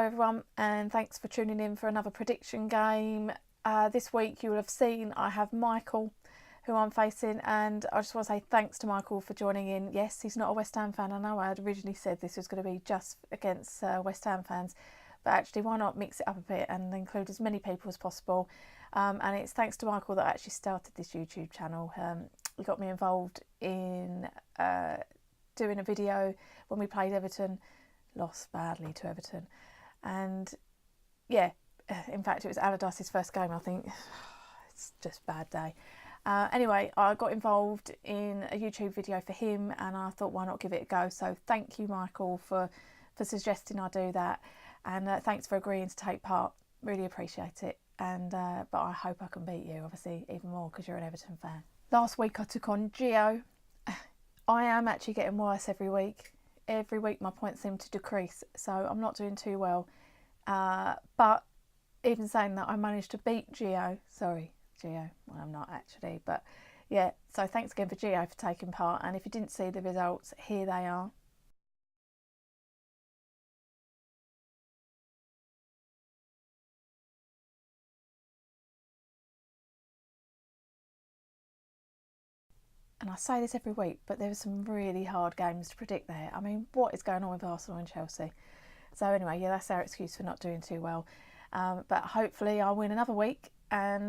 Hello everyone, and thanks for tuning in for another prediction game. This week you will have seen I have Michael, who I'm facing, and I just want to say thanks to Michael for joining in. Yes, he's not a West Ham fan. I know I had originally said this was going to be just against West Ham fans, but actually why not mix it up a bit and include as many people as possible. And it's thanks to Michael that I actually started this YouTube channel. He got me involved in doing a video when we played Everton. Lost badly to Everton, and yeah, in fact it was Allardyce's first game, I think. It's just a bad day. Anyway, I got involved in a YouTube video for him, and I thought why not give it a go. So thank you, Michael, for suggesting I do that, and thanks for agreeing to take part. Really appreciate it. And but I hope I can beat you, obviously, even more because you're an Everton fan. Last week I took on Gio. I am actually getting worse every week. Every week my points seem to decrease, so I'm not doing too well. But even saying that, I managed to beat Gio. Sorry, Gio. Well, I'm not actually, but yeah. So thanks again for Gio for taking part. And if you didn't see the results, here they are. And I say this every week, but there were some really hard games to predict there. I mean, what is going on with Arsenal and Chelsea? So anyway, yeah, that's our excuse for not doing too well. But hopefully I'll win another week and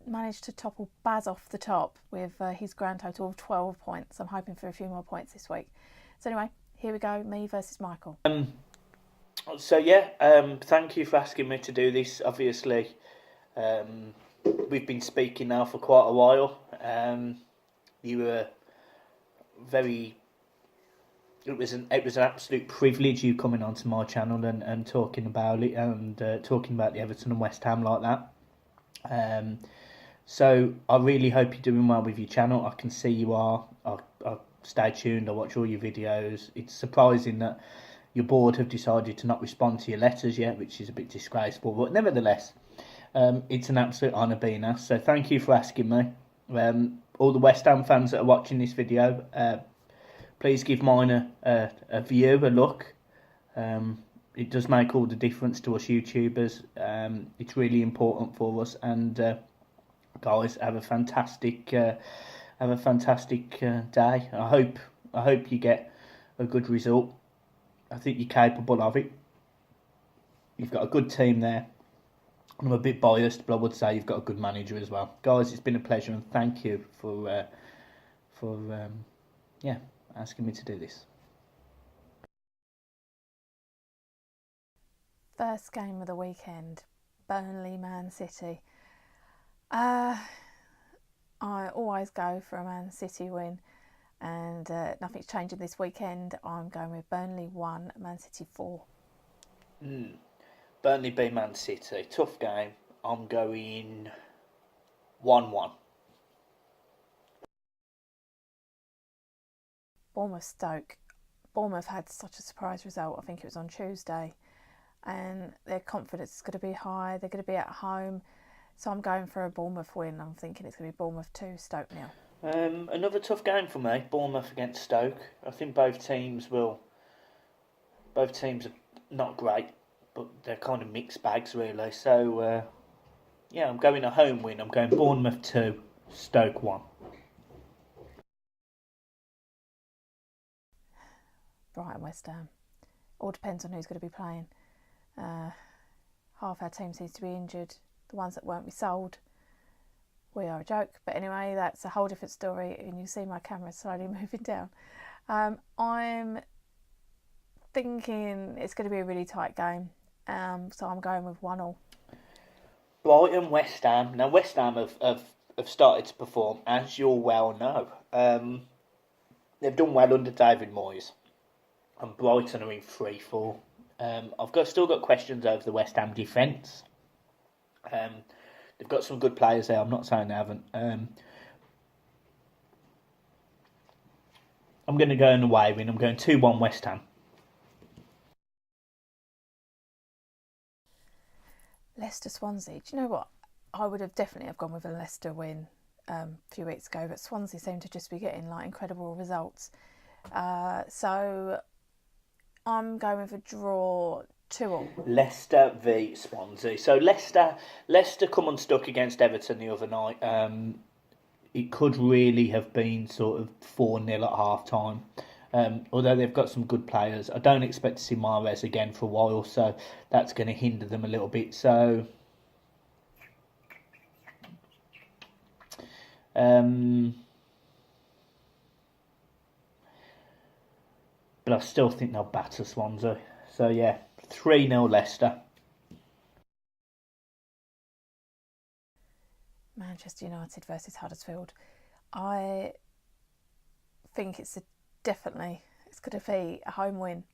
manage to topple Baz off the top with his grand total of 12 points. I'm hoping for a few more points this week. So anyway, here we go, me versus Michael. Thank you for asking me to do this. Obviously, we've been speaking now for quite a while. You were very. It was an absolute privilege you coming onto my channel and talking about it and talking about the Everton and West Ham like that. So I really hope you're doing well with your channel. I can see you are. I stay tuned. I watch all your videos. It's surprising that your board have decided to not respond to your letters yet, which is a bit disgraceful. But nevertheless, it's an absolute honour being asked. So thank you for asking me. All the West Ham fans that are watching this video, please give mine a view, a look. It does make all the difference to us YouTubers. It's really important for us. And guys, have a fantastic day. I hope you get a good result. I think you're capable of it. You've got a good team there. I'm a bit biased, but I would say you've got a good manager as well. Guys, it's been a pleasure, and thank you for asking me to do this. First game of the weekend, Burnley Man City. I always go for a Man City win, and nothing's changing this weekend. I'm going with Burnley 1, Man City 4. Burnley b Man City, tough game. I'm going 1-1. Bournemouth Stoke. Bournemouth had such a surprise result. I think it was on Tuesday, and their confidence is going to be high. They're going to be at home, so I'm going for a Bournemouth win. I'm thinking it's going to be Bournemouth 2, Stoke 0. Another tough game for me. Bournemouth against Stoke. I think both teams are not great, but they're kind of mixed bags really. So I'm going a home win. I'm going Bournemouth 2, Stoke 1. Brighton West Ham. All depends on who's going to be playing. Half our team seems to be injured. The ones that won't be sold, we are a joke. But anyway, that's a whole different story, and you see my camera slowly moving down. I'm thinking it's going to be a really tight game, so I'm going with 1-1. Brighton West Ham. Now West Ham have started to perform, as you'll well know. They've done well under David Moyes, and Brighton are in free fall. I've still got questions over the West Ham defence. They've got some good players there. I'm not saying they haven't. I'm going to go in away win. I'm going 2-1 West Ham. Leicester Swansea. Do you know what? I would have definitely gone with a Leicester win a few weeks ago, but Swansea seem to just be getting like incredible results. So I'm going with a draw 2-2. Leicester v Swansea. So Leicester come unstuck against Everton the other night. It could really have been sort of 4-0 at half time. Although they've got some good players. I don't expect to see Mahrez again for a while, so that's going to hinder them a little bit. So but I still think they'll batter Swansea. So yeah, 3-0 Leicester. Manchester United versus Huddersfield. I think it's going to be a home win.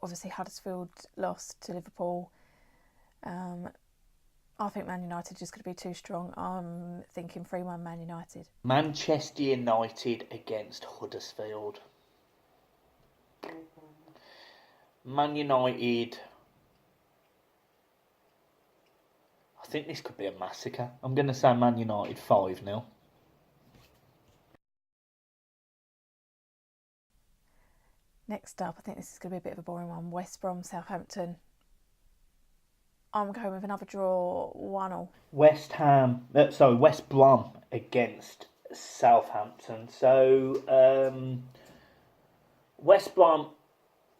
Obviously Huddersfield lost to Liverpool. I think Man United are just going to be too strong. I'm thinking 3-1 Man United. Manchester United against Huddersfield. Man United. I think this could be a massacre. I'm going to say Man United 5-0. Next up, I think this is going to be a bit of a boring one. West Brom, Southampton. I'm going with another draw, 1-1. West Brom against Southampton. So West Brom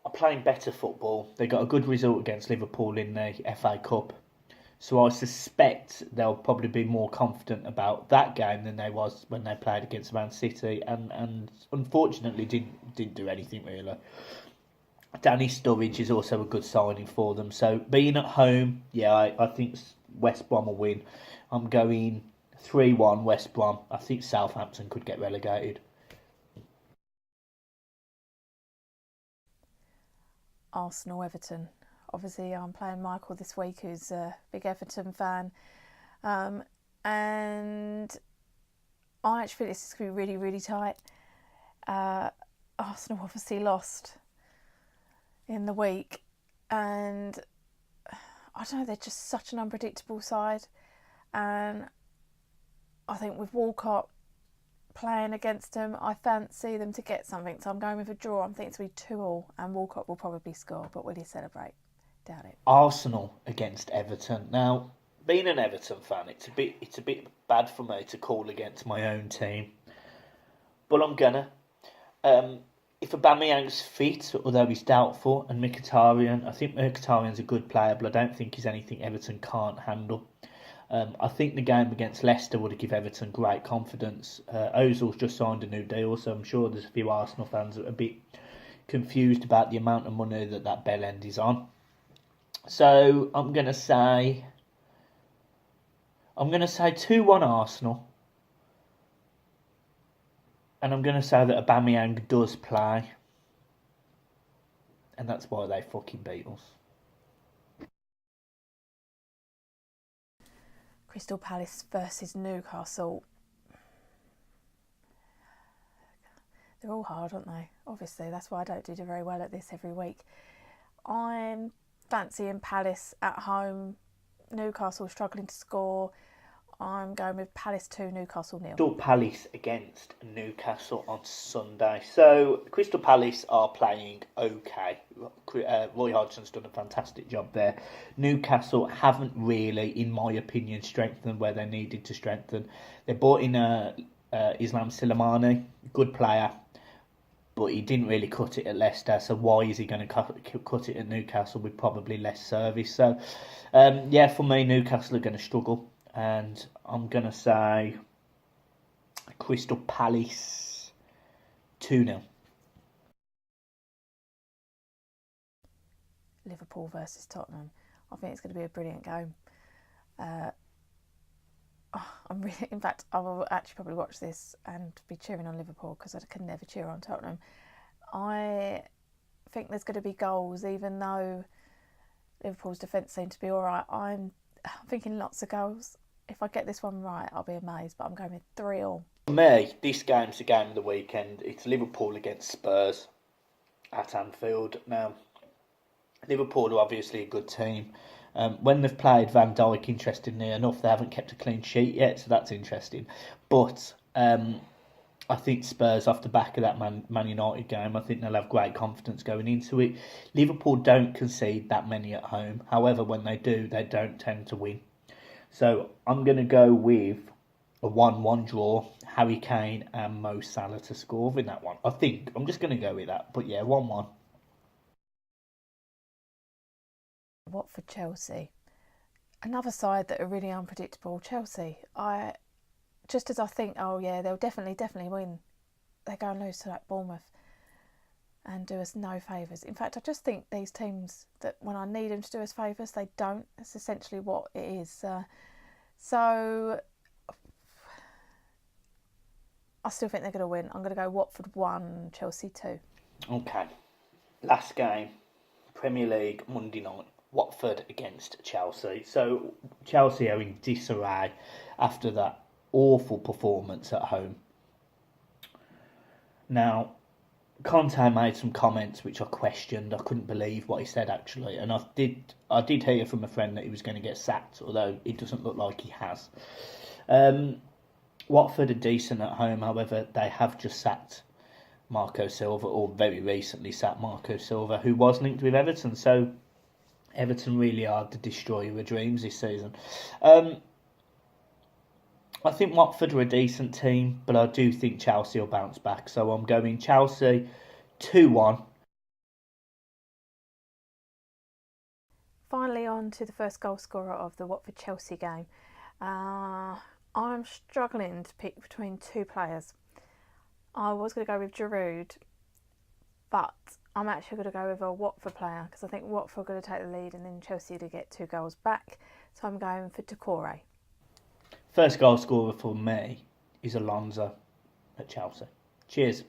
are playing better football. They got a good result against Liverpool in the FA Cup. So I suspect they'll probably be more confident about that game than they was when they played against Man City, and unfortunately didn't do anything really. Danny Sturridge is also a good signing for them. So being at home, yeah, I think West Brom will win. I'm going 3-1 West Brom. I think Southampton could get relegated. Arsenal, Everton. Obviously, I'm playing Michael this week, who's a big Everton fan. And I actually think this is going to be really, really tight. Arsenal obviously lost in the week. And I don't know, they're just such an unpredictable side. And I think with Walcott playing against them, I fancy them to get something. So I'm going with a draw. I'm thinking it's going to be 2-2, and Walcott will probably score. But will he celebrate? Doubt it. Arsenal against Everton. Now, being an Everton fan, it's a bit bad for me to call against my own team, but I'm gonna. If Aubameyang's fit, although he's doubtful, and Mkhitaryan, I think Mkhitaryan's a good player, but I don't think he's anything Everton can't handle. I think the game against Leicester would give Everton great confidence. Ozil's just signed a new deal, so I'm sure there's a few Arsenal fans that are a bit confused about the amount of money that bell end is on. So I'm gonna say 2-1 Arsenal, and I'm gonna say that Aubameyang does play, and that's why they fucking beat us. Crystal Palace versus Newcastle. They're all hard, aren't they? Obviously, that's why I don't do very well at this every week. I'm fancying Palace at home. Newcastle struggling to score. I'm going with Palace 2, Newcastle 0. Crystal Palace against Newcastle on Sunday. So Crystal Palace are playing okay. Roy Hodgson's done a fantastic job there. Newcastle haven't really, in my opinion, strengthened where they needed to strengthen. They brought in Islam Slimani, good player, but he didn't really cut it at Leicester, so why is he going to cut it at Newcastle with probably less service? So, for me, Newcastle are going to struggle, and I'm going to say Crystal Palace 2-0. Liverpool versus Tottenham. I think it's going to be a brilliant game. I will actually probably watch this and be cheering on Liverpool because I can never cheer on Tottenham. I think there's going to be goals, even though Liverpool's defence seemed to be all right. I'm thinking lots of goals. If I get this one right, I'll be amazed, but I'm going with 3-3. For me, this game's the game of the weekend. It's Liverpool against Spurs at Anfield. Now, Liverpool are obviously a good team. When they've played Van Dijk, interestingly enough, they haven't kept a clean sheet yet, so that's interesting. But I think Spurs, off the back of that Man United game, I think they'll have great confidence going into it. Liverpool don't concede that many at home. However, when they do, they don't tend to win. So I'm going to go with a 1-1 draw. Harry Kane and Mo Salah to score in that one. I think I'm just going to go with that. But yeah, 1-1. Watford Chelsea. Another side that are really unpredictable. Chelsea. Just as I think, oh yeah, they'll definitely win, they go and lose to like Bournemouth and do us no favours. In fact, I just think these teams that when I need them to do us favours, they don't. That's essentially what it is. So I still think they're going to win. I'm going to go Watford 1, Chelsea 2. Okay. Last game, Premier League, Monday night. Watford against Chelsea. So Chelsea are in disarray after that awful performance at home. Now, Conte made some comments which I questioned. I couldn't believe what he said actually, and I did hear from a friend that he was going to get sacked, although it doesn't look like he has. Watford are decent at home, however, they have just sacked Marco Silva, or very recently sacked Marco Silva, who was linked with Everton. So Everton really are the destroyer of dreams this season. I think Watford are a decent team, but I do think Chelsea will bounce back. So I'm going Chelsea 2-1. Finally, on to the first goal scorer of the Watford-Chelsea game. I'm struggling to pick between two players. I was going to go with Giroud, but I'm actually going to go with a Watford player because I think Watford are going to take the lead and then Chelsea to get 2 goals back. So I'm going for Decore. First goal scorer for me is Alonso at Chelsea. Cheers.